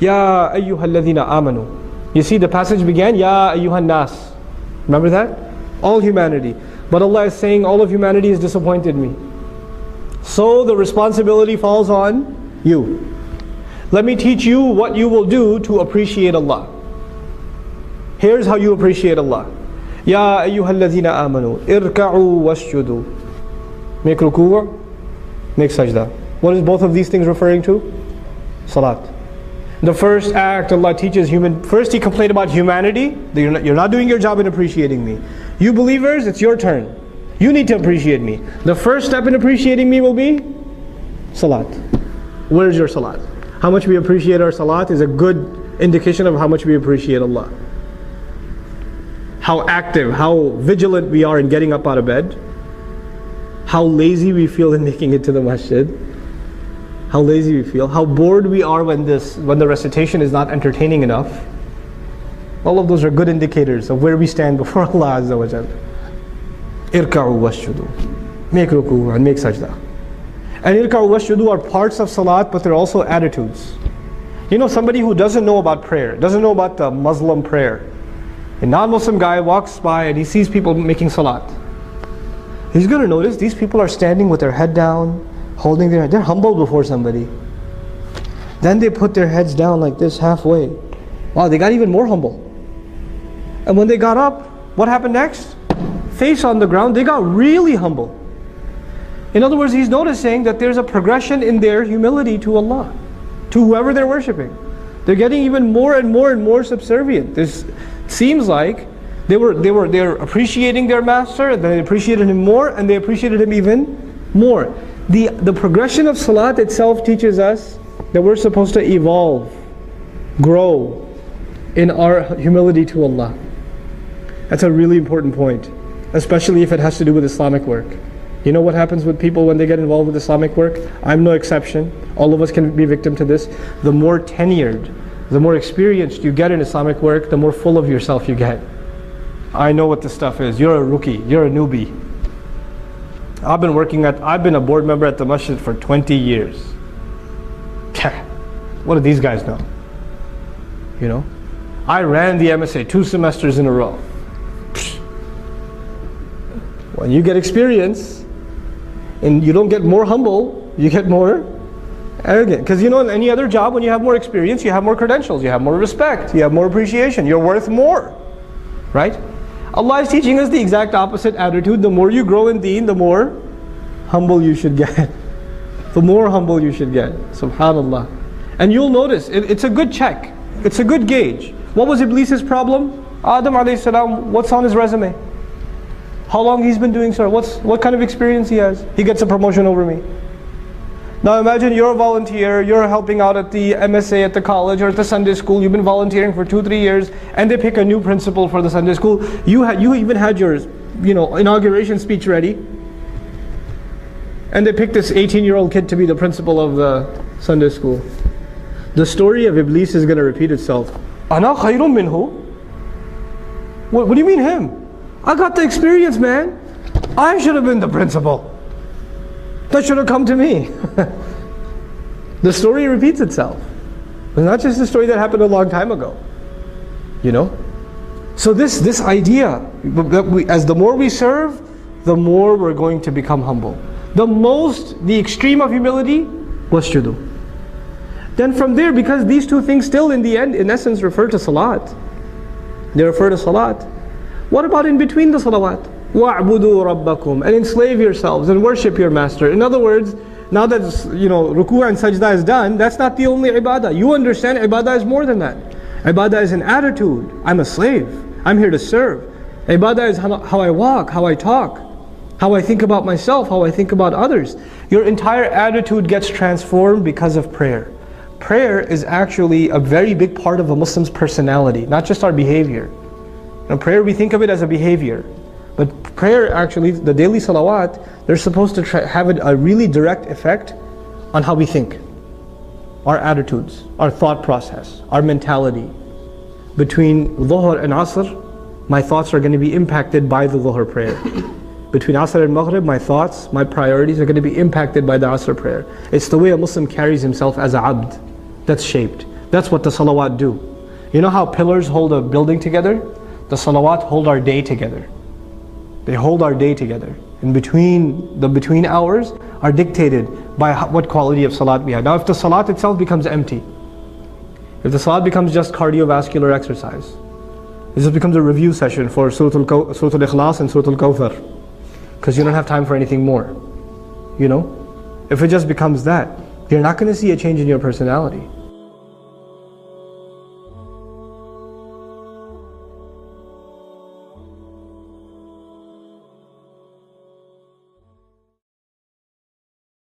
Ya ayyuhalladhina amanu. You see, the passage began, Ya ayyuhan nas. Remember that? All humanity. But Allah is saying, all of humanity has disappointed me. So the responsibility falls on you. Let me teach you what you will do to appreciate Allah. Here's how you appreciate Allah. Ya ayyuhalladhina amanu. Irka'u wasjudu. Make ruku', make sajda. What is both of these things referring to? Salat. The first act Allah teaches first He complained about humanity, that you're not doing your job in appreciating me. You believers, it's your turn. You need to appreciate me. The first step in appreciating me will be salat. Where's your salat? How much we appreciate our salat is a good indication of how much we appreciate Allah. How active, how vigilant we are in getting up out of bed. How lazy we feel in making it to the masjid. How lazy we feel, how bored we are when the recitation is not entertaining enough. All of those are good indicators of where we stand before Allah Azza wa Jal. Irka'u wasjudu. Make ruku' and make sajda. And irka'u wasjudu are parts of salat, but they're also attitudes. You know, somebody who doesn't know about prayer, doesn't know about the Muslim prayer. A non-Muslim guy walks by and he sees people making salat. He's going to notice these people are standing with their head down, holding their head. They're humble before somebody. Then they put their heads down like this halfway. Wow, they got even more humble. And when they got up, what happened next? Face on the ground, they got really humble. In other words, he's noticing that there's a progression in their humility to Allah, to whoever they're worshipping. They're getting even more and more and more subservient. This seems like they're appreciating their master, and they appreciated him more, and they appreciated him even more. The progression of salat itself teaches us that we're supposed to evolve, grow in our humility to Allah. That's a really important point, especially if it has to do with Islamic work. You know what happens with people when they get involved with Islamic work? I'm no exception. All of us can be victim to this. The more tenured, the more experienced you get in Islamic work, the more full of yourself you get. I know what this stuff is. You're a rookie. You're a newbie. I've been a board member at the masjid for 20 years. What do these guys know? You know? I ran the MSA 2 semesters in a row. When you get experience, and you don't get more humble, you get more arrogant. Because you know, in any other job, when you have more experience, you have more credentials, you have more respect, you have more appreciation, you're worth more. Right? Allah is teaching us the exact opposite attitude. The more you grow in deen, the more humble you should get. The more humble you should get. Subhanallah. And you'll notice, it's a good check. It's a good gauge. What was Iblis's problem? Adam alayhi salam, what's on his resume? How long he's been doing so? What kind of experience he has? He gets a promotion over me. Now imagine you're a volunteer, you're helping out at the MSA at the college or at the Sunday school, you've been volunteering for 2-3 years, and they pick a new principal for the Sunday school. You even had your inauguration speech ready, and they pick this 18-year-old kid to be the principal of the Sunday school. The story of Iblis is going to repeat itself. Ana khayrun minhu? What do you mean him? I got the experience, man. I should have been the principal. That should have come to me. The story repeats itself. It's not just a story that happened a long time ago. You know? So this idea, as the more we serve, the more we're going to become humble. The extreme of humility, wasjudu. Then from there, because these two things still in the end, in essence, refer to salat. They refer to salat. What about in between the salawat? وَاعْبُدُوا رَبَّكُمْ, and enslave yourselves and worship your master. In other words, now that ruku' and sajda is done, that's not the only ibadah. You understand ibadah is more than that. Ibadah is an attitude. I'm a slave. I'm here to serve. Ibadah is how I walk, how I talk, how I think about myself, how I think about others. Your entire attitude gets transformed because of prayer. Prayer is actually a very big part of a Muslim's personality, not just our behavior. Prayer, we think of it as a behavior. But prayer actually, the daily salawat, they're supposed to have a really direct effect on how we think. Our attitudes, our thought process, our mentality. Between Dhuhr and Asr, my thoughts are going to be impacted by the Dhuhr prayer. Between Asr and Maghrib, my thoughts, my priorities are going to be impacted by the Asr prayer. It's the way a Muslim carries himself as a abd. That's shaped. That's what the salawat do. You know how pillars hold a building together? The salawat hold our day together. They hold our day together. In between, the between hours are dictated by what quality of salat we have. Now if the salat itself becomes empty, if the salat becomes just cardiovascular exercise, this just becomes a review session for Surah Al-Ikhlas and Surah Al-Kawthar, because you don't have time for anything more. You know? If it just becomes that, you're not going to see a change in your personality.